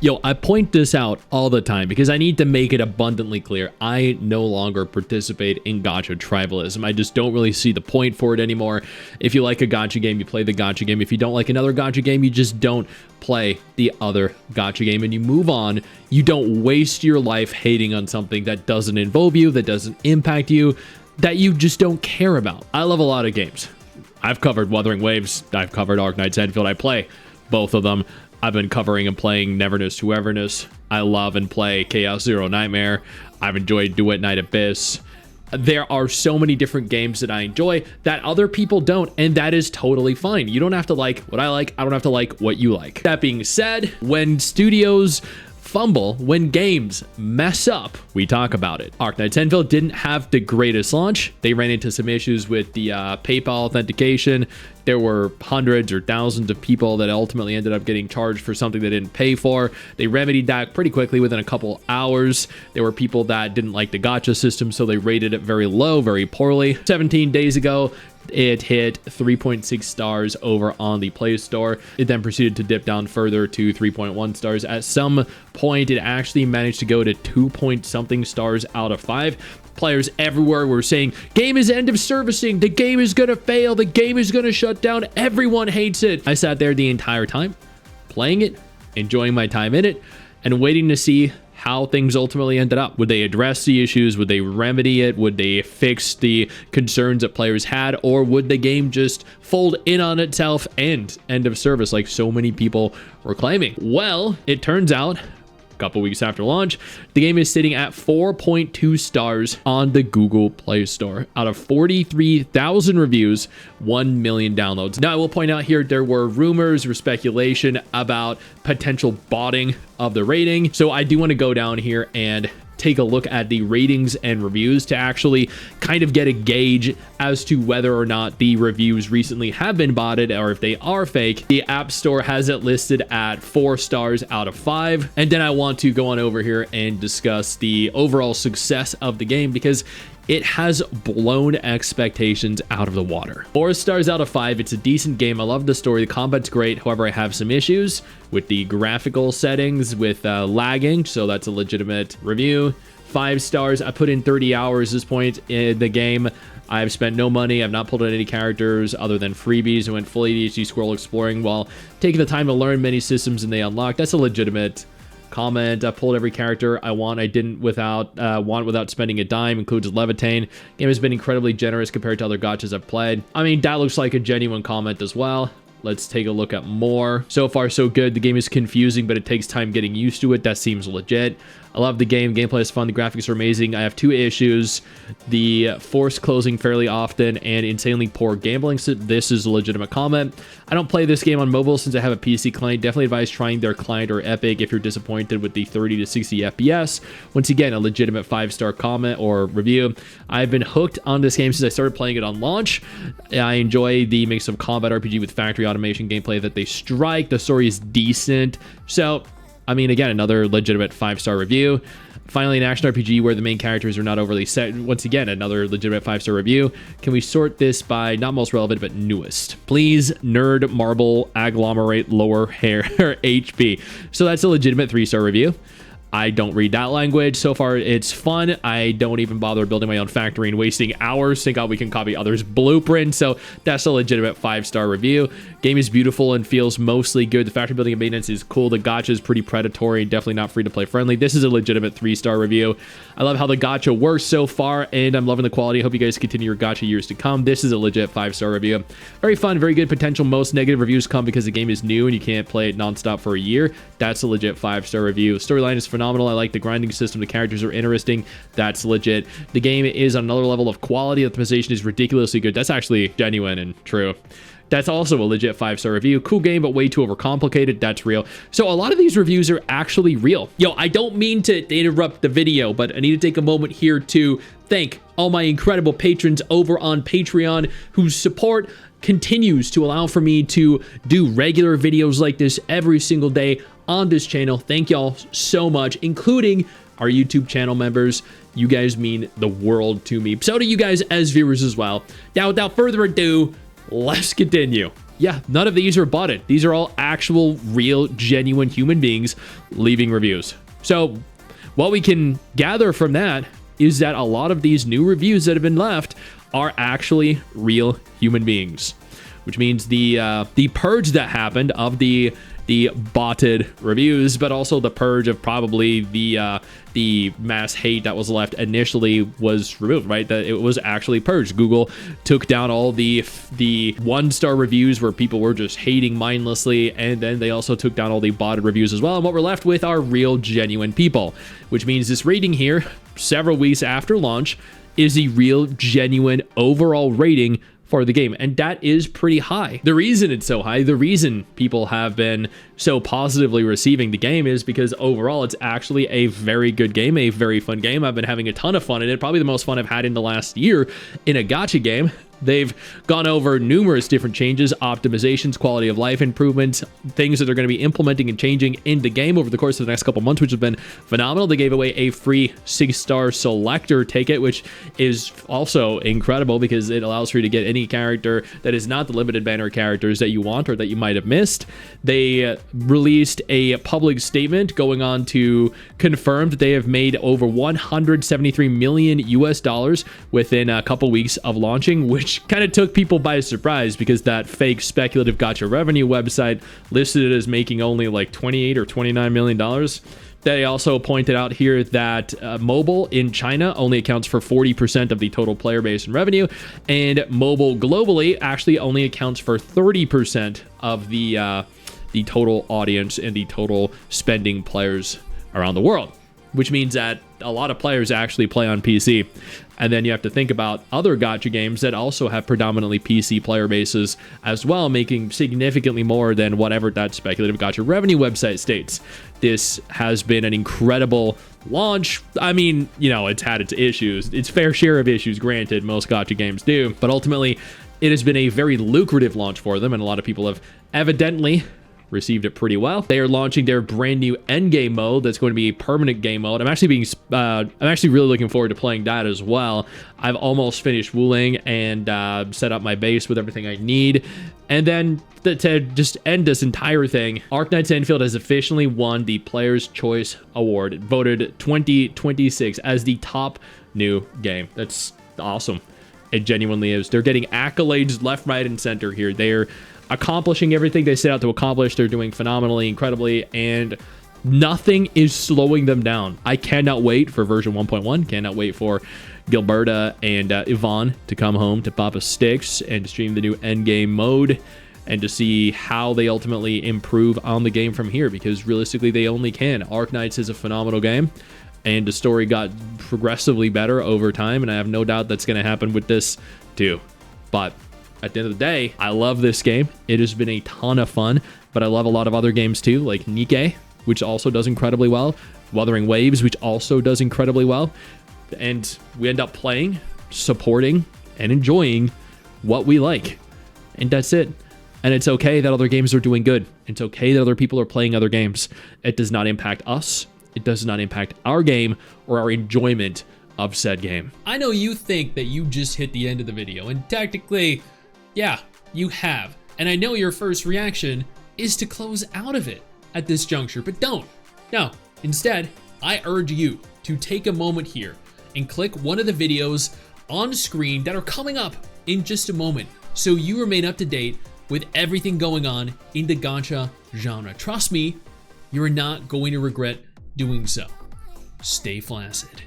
Yo, I point this out all the time because I need to make it abundantly clear. I no longer participate in gacha tribalism. I just don't really see the point for it anymore. If you like a gacha game, you play the gacha game. If you don't like another gacha game, you just don't play the other gacha game and you move on. You don't waste your life hating on something that doesn't involve you, that doesn't impact you, that you just don't care about. I love a lot of games. I've covered Wuthering Waves. I've covered Arknights Enfield. I play both of them. I've been covering and playing Neverness to Everness. I love and play Chaos Zero Nightmare. I've enjoyed Duet Night Abyss. There are so many different games that I enjoy that other people don't, and that is totally fine. You don't have to like what I like. I don't have to like what you like. That being said, when studios fumble, when games mess up, we talk about it. Arknights Enfield didn't have the greatest launch. They ran into some issues with the PayPal authentication. There were hundreds or thousands of people that ultimately ended up getting charged for something they didn't pay for. They remedied that pretty quickly within a couple hours. There were people that didn't like the gacha system, so they rated it very low, very poorly. 17 days ago, it hit 3.6 stars over on the Play Store. It then proceeded to dip down further to 3.1 stars. At some point, it actually managed to go to 2-point-something stars out of 5. Players everywhere were saying, game is end of servicing, the game is gonna fail, the game is gonna shut down, everyone hates it. I sat there the entire time, playing it, enjoying my time in it, and waiting to see how things ultimately ended up. Would they address the issues? Would they remedy it? Would they fix the concerns that players had? Or would the game just fold in on itself and end of service like so many people were claiming? Well, it turns out, a couple weeks after launch, the game is sitting at 4.2 stars on the Google Play Store. Out of 43,000 reviews, 1 million downloads. Now, I will point out here, there were rumors or speculation about potential botting of the rating. So I do want to go down here and take a look at the ratings and reviews to actually kind of get a gauge as to whether or not the reviews recently have been botted or if they are fake. The App Store has it listed at 4 stars out of 5. And then I want to go on over here and discuss the overall success of the game because it has blown expectations out of the water. 4 stars out of 5. It's a decent game. I love the story. The combat's great. However, I have some issues with the graphical settings, with lagging. So that's a legitimate review. 5 stars. I put in 30 hours at this point in the game. I've spent no money. I've not pulled out any characters other than freebies. I went full ADHD scroll exploring while taking the time to learn many systems and they unlock. That's a legitimate comment. I pulled every character I want. I didn't want without spending a dime. Includes Levitain. Game has been incredibly generous compared to other gachas I've played. I mean, that looks like a genuine comment as well. Let's take a look at more. So far, so good. The game is confusing, but it takes time getting used to it. That seems legit. I love the game. Gameplay is fun. The graphics are amazing. I have 2 issues. The force closing fairly often and insanely poor gambling. So this is a legitimate comment. I don't play this game on mobile since I have a PC client. Definitely advise trying their client or Epic if you're disappointed with the 30 to 60 FPS. Once again, a legitimate 5-star comment or review. I've been hooked on this game since I started playing it on launch. I enjoy the mix of combat RPG with factory automation gameplay that they strike. The story is decent. So, I mean, again, another legitimate 5-star review. Finally, an action RPG where the main characters are not overly set. Once again, another legitimate 5-star review. Can we sort this by not most relevant, but newest? Please, nerd, marble, agglomerate, lower hair, HP. So that's a legitimate 3-star review. I don't read that language. So far, it's fun. I don't even bother building my own factory and wasting hours. Thank God we can copy others' blueprints. So that's a legitimate 5-star review. Game is beautiful and feels mostly good. The factory building and maintenance is cool. The gacha is pretty predatory and definitely not free-to-play friendly. This is a legitimate 3-star review. I love how the gacha works so far, and I'm loving the quality. I hope you guys continue your gacha years to come. This is a legit 5-star review. Very fun, very good potential. Most negative reviews come because the game is new and you can't play it nonstop for a year. That's a legit 5-star review. Storyline is phenomenal. I like the grinding system. The characters are interesting. That's legit. The game is on another level of quality. The optimization is ridiculously good. That's actually genuine and true. That's also a legit 5-star review. Cool game, but way too overcomplicated. That's real. So a lot of these reviews are actually real. Yo, I don't mean to interrupt the video, but I need to take a moment here to thank all my incredible patrons over on Patreon whose support continues to allow for me to do regular videos like this every single day on this channel. Thank y'all so much, including our YouTube channel members. You guys mean the world to me. So do you guys as viewers as well. Now, without further ado, let's continue. Yeah, none of these are botted. These are all actual, real, genuine human beings leaving reviews. So what we can gather from that is that a lot of these new reviews that have been left are actually real human beings, which means the purge that happened of the botted reviews, but also the purge of probably the mass hate that was left initially was removed, right? That it was actually purged. Google took down all the 1-star reviews where people were just hating mindlessly, and then they also took down all the botted reviews as well. And what we're left with are real, genuine people, which means this rating here, several weeks after launch, is the real, genuine overall rating for the game, and that is pretty high. The reason it's so high, the reason people have been so positively receiving the game is because overall it's actually a very good game, a very fun game. I've been having a ton of fun in it, probably the most fun I've had in the last year in a gacha game. They've gone over numerous different changes, optimizations, quality of life improvements, things that they're going to be implementing and changing in the game over the course of the next couple months, which have been phenomenal. They gave away a free 6-star selector ticket, which is also incredible because it allows for you to get any character that is not the limited banner characters that you want or that you might have missed. They released a public statement going on to confirm that they have made over $173 million US within a couple weeks of launching, which kind of took people by surprise because that fake speculative gacha revenue website listed it as making only like $28 or $29 million. They also pointed out here that mobile in China only accounts for 40% of the total player base and revenue, and mobile globally actually only accounts for 30% of the total audience and the total spending players around the world, which means that a lot of players actually play on PC. And then you have to think about other gacha games that also have predominantly PC player bases as well, making significantly more than whatever that speculative gacha revenue website states. This has been an incredible launch. I mean, you know, it's had its issues. Its fair share of issues, granted, most gacha games do. But ultimately, it has been a very lucrative launch for them, and a lot of people have evidently received it pretty well. They are launching their brand new endgame mode that's going to be a permanent game mode. I'm actually really looking forward to playing that as well. I've almost finished Wuling and set up my base with everything I need. And then to just end this entire thing, Arknights Enfield has officially won the Player's Choice Award, voted 2026 as the top new game. That's awesome. It genuinely is. They're getting accolades left, right, and center here. They're accomplishing everything they set out to accomplish. They're doing phenomenally, incredibly, and nothing is slowing them down. I cannot wait for version 1.1. Cannot wait for Gilberta and Yvonne to come home to Papa Stix and to stream the new endgame mode and to see how they ultimately improve on the game from here, because realistically they only can. Arknights is a phenomenal game, and the story got progressively better over time, and I have no doubt that's going to happen with this too. But at the end of the day, I love this game. It has been a ton of fun, but I love a lot of other games too, like Nikke, which also does incredibly well, Wuthering Waves, which also does incredibly well, and we end up playing, supporting, and enjoying what we like, and that's it. And it's okay that other games are doing good. It's okay that other people are playing other games. It does not impact us. It does not impact our game or our enjoyment of said game. I know you think that you just hit the end of the video, and technically, yeah, you have. And I know your first reaction is to close out of it at this juncture, but don't. No, instead, I urge you to take a moment here and click one of the videos on screen that are coming up in just a moment so you remain up to date with everything going on in the gacha genre. Trust me, you're not going to regret doing so. Stay flaccid.